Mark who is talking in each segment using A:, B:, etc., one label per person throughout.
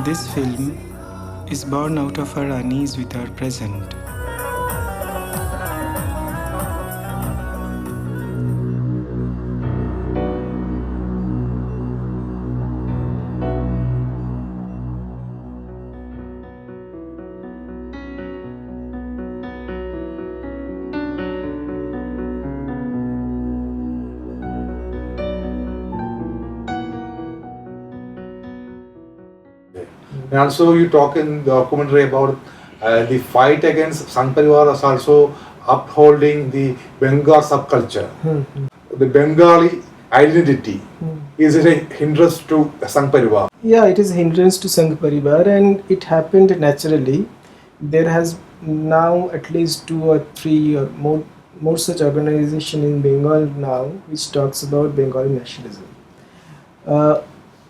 A: This film is born out of our unease with our present.
B: And also you talk in the documentary about the fight against Sangh Parivar is also upholding the Bengal subculture. The Bengali identity is a hindrance to Sangh Parivar.
C: Yeah, it is a hindrance to Sangh Parivar, and it happened naturally. There has now at least 2 or 3 or more such organization in Bengal now which talks about Bengali nationalism.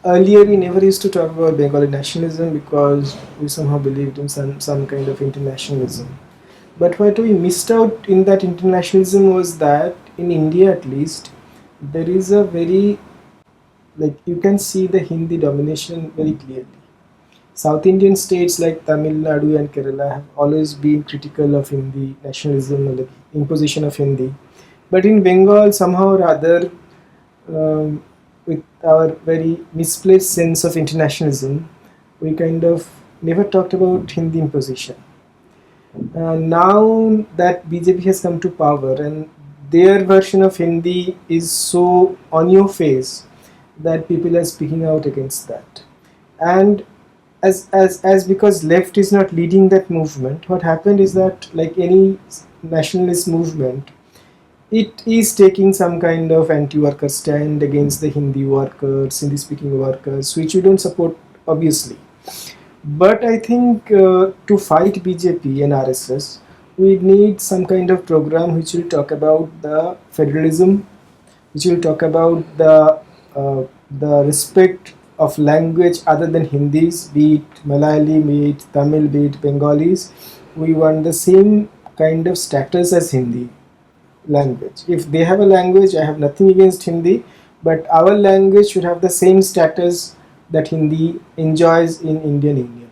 C: Earlier we never used to talk about Bengali nationalism because we somehow believed in some kind of internationalism. But what we missed out in that internationalism was that in India at least there is a very, like, you can see the Hindi domination very clearly. South Indian states like Tamil Nadu and Kerala have always been critical of Hindi nationalism and the imposition of Hindi. But in Bengal somehow or other, with our very misplaced sense of internationalism, we kind of never talked about Hindi imposition. Now that BJP has come to power and their version of Hindi is so on your face that people are speaking out against that. And as because left is not leading that movement, what happened is that, like any nationalist movement, it is taking some kind of anti-worker stand against the Hindi workers, Hindi-speaking workers, which we don't support, obviously. But I think to fight BJP and RSS, we need some kind of program which will talk about the federalism, which will talk about the respect of language other than Hindis, be it Malayali, be it Tamil, be it Bengalis. We want the same kind of status as Hindi language. If they have a language, I have nothing against Hindi, but our language should have the same status that Hindi enjoys in Indian.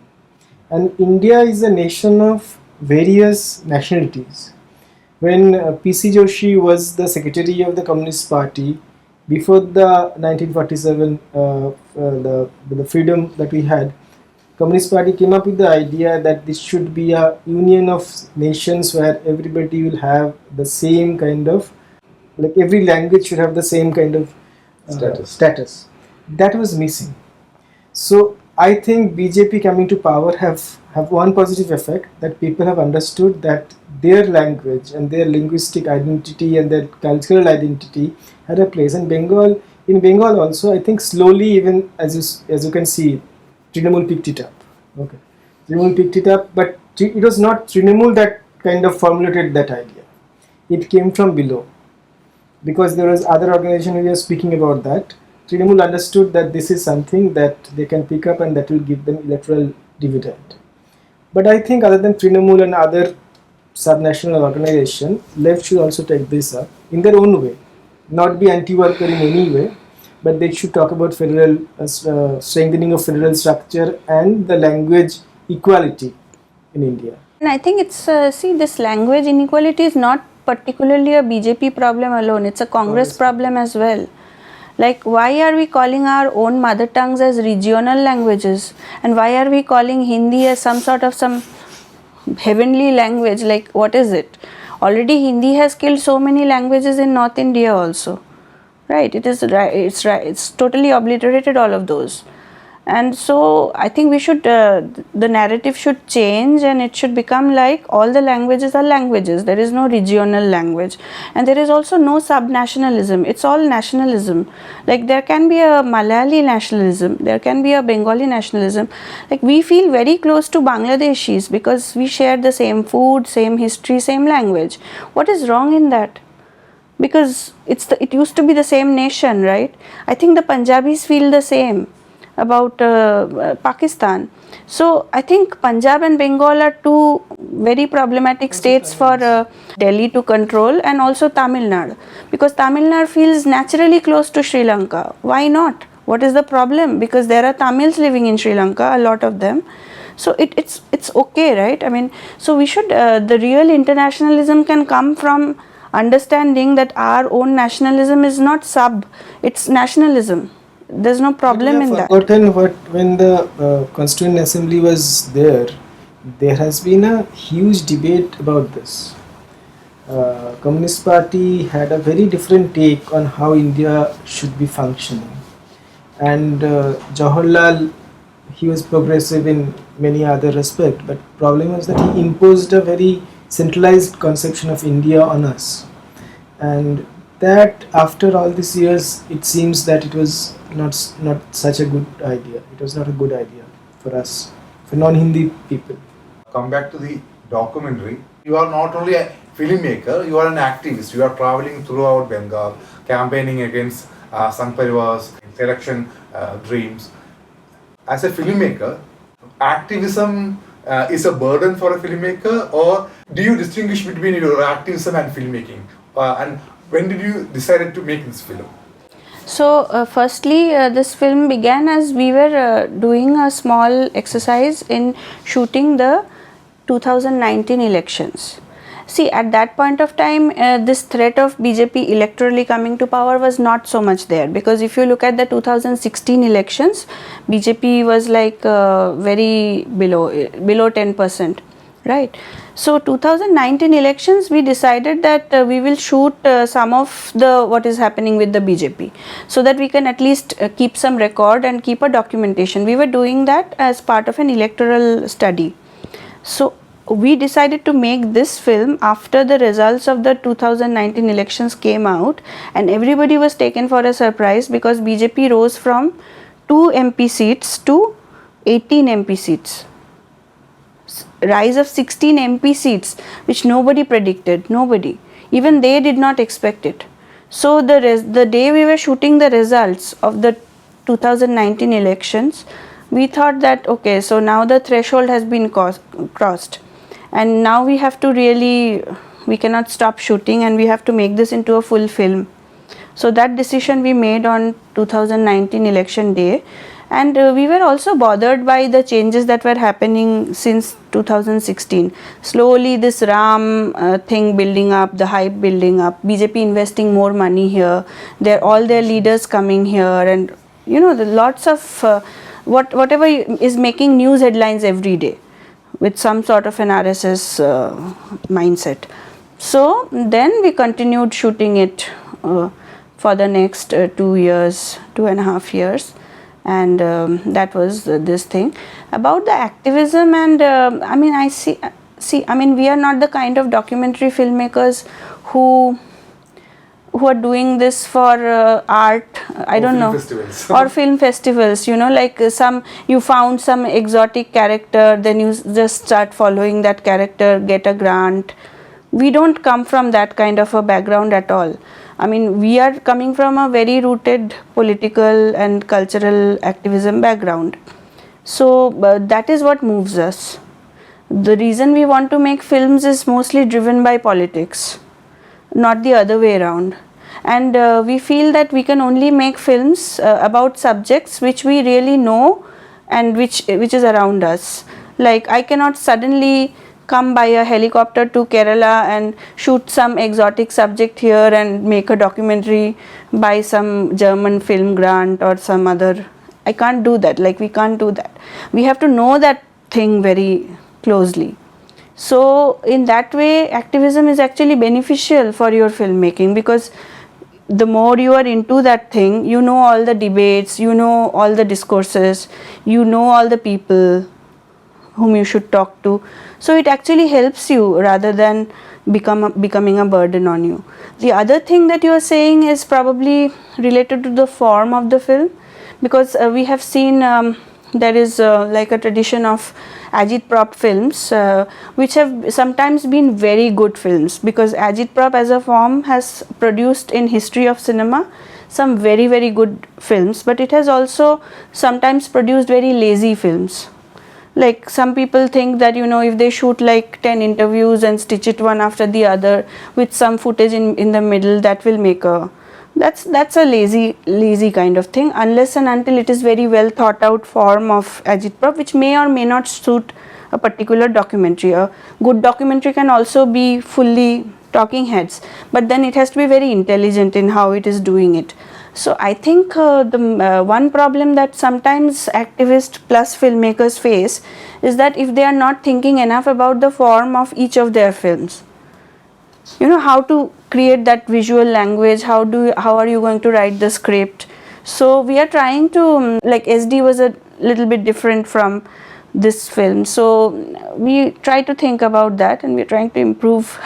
C: And India is a nation of various nationalities. When P.C. Joshi was the secretary of the Communist Party, before the 1947, the freedom that we had, Communist Party came up with the idea that this should be a union of nations where everybody will have the same kind of, like every language should have the same kind of status. That was missing. So I think BJP coming to power have one positive effect, that people have understood that their language and their linguistic identity and their cultural identity had a place. And in Bengal also, I think slowly, even as you can see, Trinamool picked it up. Okay, Trinamool picked it up, but it was not Trinamool that kind of formulated that idea. It came from below, because there was other organization who was speaking about that. Trinamool understood that this is something that they can pick up and that will give them electoral dividend. But I think other than Trinamool and other subnational organization, left should also take this up in their own way, not be anti-worker in any way, but they should talk about federal strengthening of federal structure and the language equality in India.
D: And I think it's this language inequality is not particularly a BJP problem alone, it's a Congress problem as well. Like, why are we calling our own mother tongues as regional languages, and why are we calling Hindi as some heavenly language? Like, what is it? Already Hindi has killed so many languages in North India also, right? It's totally obliterated all of those. And so I think we should, the narrative should change, and it should become like all the languages are languages. There is no regional language, and there is also no sub-nationalism. It's all nationalism. Like, there can be a Malayali nationalism, there can be a Bengali nationalism. Like, we feel very close to Bangladeshis because we share the same food, same history, same language. What is wrong in that? Because it used to be the same nation, right? I think the Punjabis feel the same. about Pakistan. So I think Punjab and Bengal are two very problematic states for Delhi to control, and also Tamil Nadu, because Tamil Nadu feels naturally close to Sri Lanka. Why not? What is the problem? Because there are Tamils living in Sri Lanka, a lot of them. So it's okay, right? I mean, so we should the real internationalism can come from understanding that our own nationalism is not it's nationalism. There's no problem in that.
C: Forgotten what when the Constituent Assembly was there has been a huge debate about this. Communist Party had a very different take on how India should be functioning, and Jawaharlal, he was progressive in many other respects, but problem was that he imposed a very centralized conception of India on us, and that after all these years it seems that it was not such a good idea. It was not a good idea for us, for non-Hindi people.
B: Come back to the documentary. You are not only a filmmaker, you are an activist. You are traveling throughout Bengal, campaigning against Sangh Parivar's election dreams. As a filmmaker, activism is a burden for a filmmaker, or do you distinguish between your activism and filmmaking? And when did you decide to make this film?
D: So firstly, this film began as we were doing a small exercise in shooting the 2019 elections. See, at that point of time, this threat of BJP electorally coming to power was not so much there, because if you look at the 2016 elections, BJP was like very below 10%, right? So 2019 elections, we decided that we will shoot some of the what is happening with the BJP, so that we can at least keep some record and keep a documentation. We were doing that as part of an electoral study. So we decided to make this film after the results of the 2019 elections came out, and everybody was taken for a surprise, because BJP rose from 2 MP seats to 18 MP seats. Rise of 16 MP seats, which nobody predicted, nobody. Even they did not expect it. So the day we were shooting the results of the 2019 elections, we thought that okay, so now the threshold has been crossed, and now we have to we cannot stop shooting, and we have to make this into a full film. So that decision we made on 2019 election day. And we were also bothered by the changes that were happening since 2016. Slowly this Ram thing building up, the hype building up, BJP investing more money here, all their leaders coming here, and the lots of whatever is making news headlines every day with some sort of an RSS mindset. So then we continued shooting it for the next 2.5 years. And that was this thing about the activism. And I mean, I mean, we are not the kind of documentary filmmakers who are doing this for art, I don't know, or film festivals, like you found some exotic character, then you just start following that character, get a grant. We don't come from that kind of a background at all. I mean, we are coming from a very rooted political and cultural activism background. So that is what moves us. The reason we want to make films is mostly driven by politics, not the other way around. And we feel that we can only make films about subjects which we really know and which is around us. Like, I cannot suddenly come by a helicopter to Kerala and shoot some exotic subject here and make a documentary by some German film grant or some other. I can't do that. Like, we can't do that. We have to know that thing very closely. So in that way, activism is actually beneficial for your filmmaking, because the more you are into that thing, you know all the debates, you know all the discourses, you know all the people whom you should talk to. So it actually helps you rather than becoming a burden on you. The other thing that you are saying is probably related to the form of the film, because we have seen there is like a tradition of agitprop films which have sometimes been very good films, because agitprop as a form has produced in history of cinema some very, very good films, but it has also sometimes produced very lazy films. Like some people think that, you know, if they shoot like 10 interviews and stitch it one after the other with some footage in the middle, that will make a, that's a lazy kind of thing, unless and until it is very well thought out form of agitprop, which may or may not suit a particular documentary. A good documentary can also be fully talking heads, but then it has to be very intelligent in how it is doing it. So I think the one problem that sometimes activists plus filmmakers face is that if they are not thinking enough about the form of each of their films, you know, how to create that visual language, how are you going to write the script. So we are trying to, like SD was a little bit different from this film, so we try to think about that, and we're trying to improve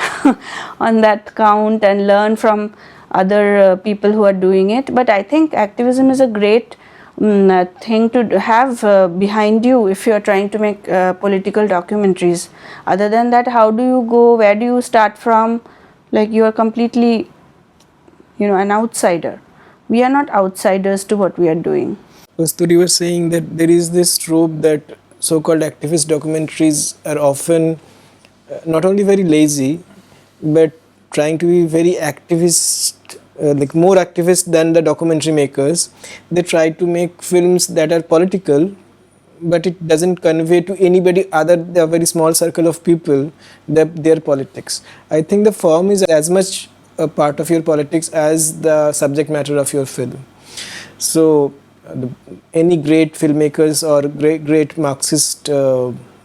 D: on that count and learn from other people who are doing it. But I think activism is a great thing to have behind you if you are trying to make political documentaries. Other than that, how do you go, where do you start from? Like, you are completely, you know, an outsider. We are not outsiders to what we are doing.
C: Kasturi was saying that there is this trope that so-called activist documentaries are often not only very lazy, but trying to be very activist, like more activist than the documentary makers. They try to make films that are political, but it doesn't convey to anybody other than a very small circle of people their politics. I think the form is as much a part of your politics as the subject matter of your film. So any great filmmakers or great Marxist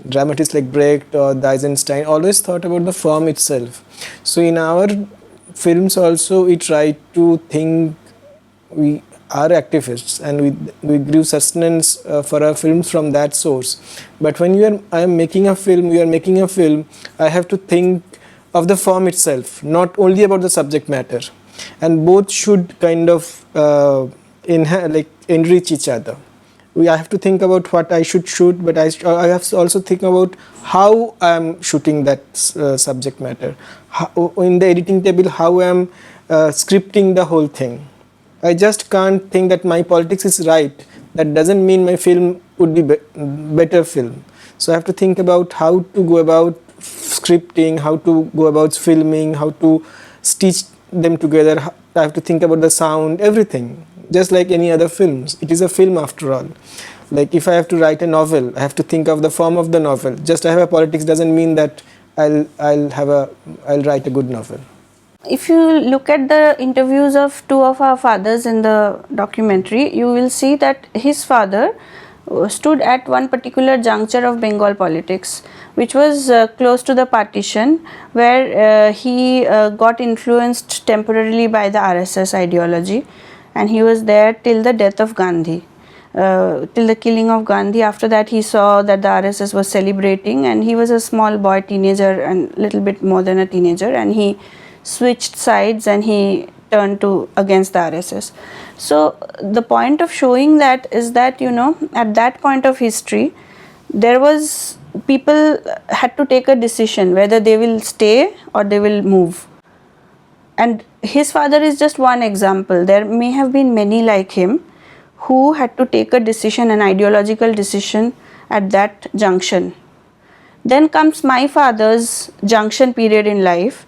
C: dramatists like Brecht or Eisenstein always thought about the form itself. So in our films also we try to think we are activists, and we give sustenance for our films from that source. But when I am making a film, we are making a film, I have to think of the form itself, not only about the subject matter, and both should kind of enrich each other. I have to think about what I should shoot, but I have to also think about how I am shooting that subject matter. In the editing table, how I am scripting the whole thing. I just can't think that my politics is right. That doesn't mean my film would be better film. So I have to think about how to go about scripting, how to go about filming, how to stitch them together. I have to think about the sound, everything. Just like any other films, it is a film after all. Like if I have to write a novel, I have to think of the form of the novel. Just I have a politics doesn't mean that I'll write a good novel.
D: If you look at the interviews of two of our fathers in the documentary, you will see that his father stood at one particular juncture of Bengal politics, which was close to the partition, where he got influenced temporarily by the RSS ideology, and he was there till the death of Gandhi, till the killing of Gandhi. After that, he saw that the RSS was celebrating, and he was a small boy, teenager, and little bit more than a teenager, and he switched sides and he turned against the RSS. So the point of showing that is that, you know, at that point of history, there was, people had to take a decision whether they will stay or they will move. And his father is just one example. There may have been many like him who had to take a decision, an ideological decision at that junction. Then comes my father's junction period in life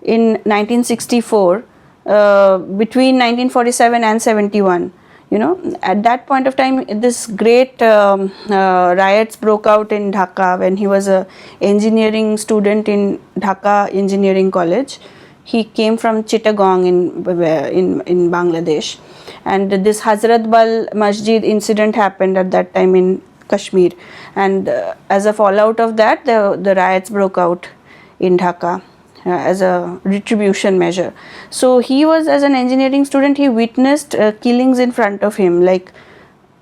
D: in 1964, between 1947 and 71. You know, at that point of time, this great riots broke out in Dhaka when he was a engineering student in Dhaka Engineering College. He came from Chittagong in Bangladesh, and this Hazrat Bal Masjid incident happened at that time in Kashmir, and as a fallout of that, the riots broke out in Dhaka as a retribution measure. So he was, as an engineering student, he witnessed killings in front of him, like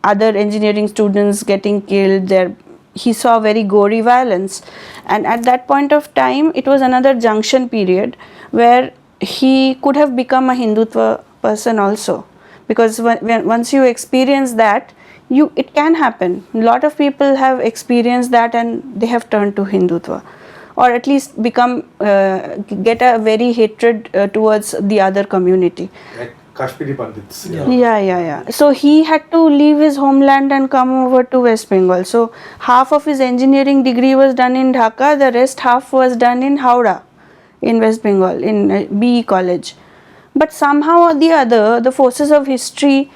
D: other engineering students getting killed there. He saw very gory violence, and at that point of time, it was another junction period where he could have become a Hindutva person also, because once you experience that, it can happen. A lot of people have experienced that and they have turned to Hindutva, or at least get a very hatred towards the other community.
B: Like Kashmiri Pandits.
D: Yeah. So he had to leave his homeland and come over to West Bengal. So half of his engineering degree was done in Dhaka, the rest half was done in Howrah, in West Bengal, in BE College. But somehow or the other, the forces of history,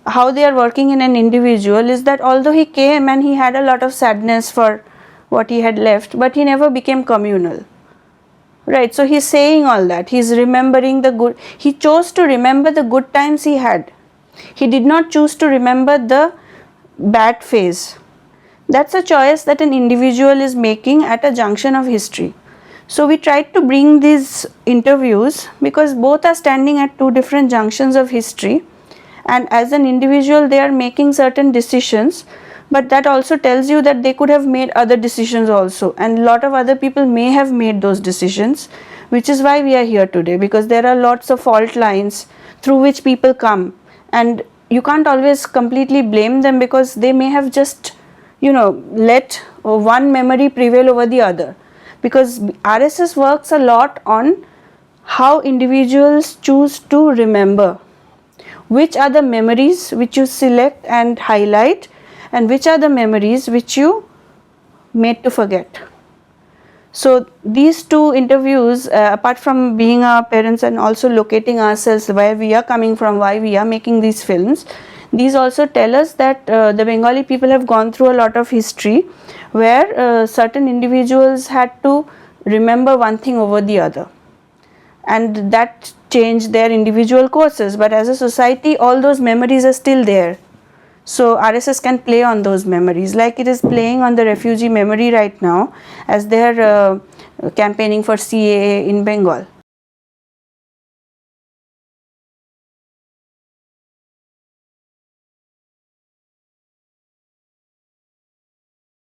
D: how they are working in an individual is that although he came and he had a lot of sadness for what he had left, but he never became communal. Right, so he's saying all that. He's remembering the good. He chose to remember the good times he had. He did not choose to remember the bad phase. That's a choice that an individual is making at a junction of history. So we tried to bring these interviews because both are standing at two different junctions of history, and as an individual they are making certain decisions, but that also tells you that they could have made other decisions also, and a lot of other people may have made those decisions, which is why we are here today, because there are lots of fault lines through which people come, and you can't always completely blame them because they may have just let one memory prevail over the other, because RSS works a lot on how individuals choose to remember, which are the memories which you select and highlight, and which are the memories which you made to forget. So these two interviews, apart from being our parents and also locating ourselves, where we are coming from, why we are making these films, these also tell us that the Bengali people have gone through a lot of history where certain individuals had to remember one thing over the other, and that changed their individual courses, but as a society all those memories are still there. So RSS can play on those memories, like it is playing on the refugee memory right now as they are campaigning for CAA in Bengal.